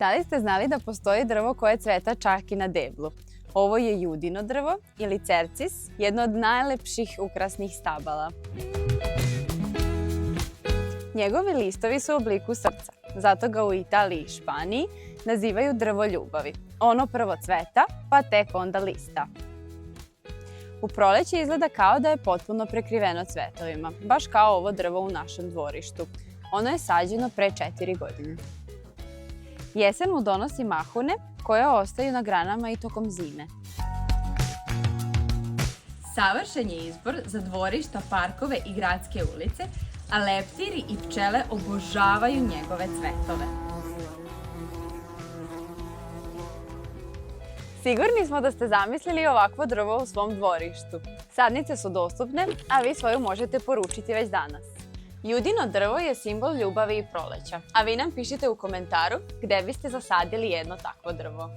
Da li ste znali da postoji drvo koje cveta čak i na deblu? Ovo je judino drvo ili cercis, jedno od najlepših ukrasnih stabala. Njegovi listovi su u obliku srca, zato ga u Italiji i Španiji nazivaju drvo ljubavi. Ono prvo cveta, pa tek onda lista. U proleće izgleda kao da je potpuno prekriveno cvetovima, baš kao ovo drvo u našem dvorištu. Ono je sađeno pre 4 godine. Jesen mu donosi mahune koje ostaju na granama i tokom zime. Savršen je izbor za dvorišta, parkove i gradske ulice, a leptiri i pčele obožavaju njegove cvetove. Sigurni smo da ste zamislili ovakvo drvo u svom dvorištu. Sadnice su dostupne, a vi svoju možete poručiti već danas. Judino drvo je simbol ljubavi i proleća, a vi nam pišite u komentaru gde biste zasadili jedno takvo drvo.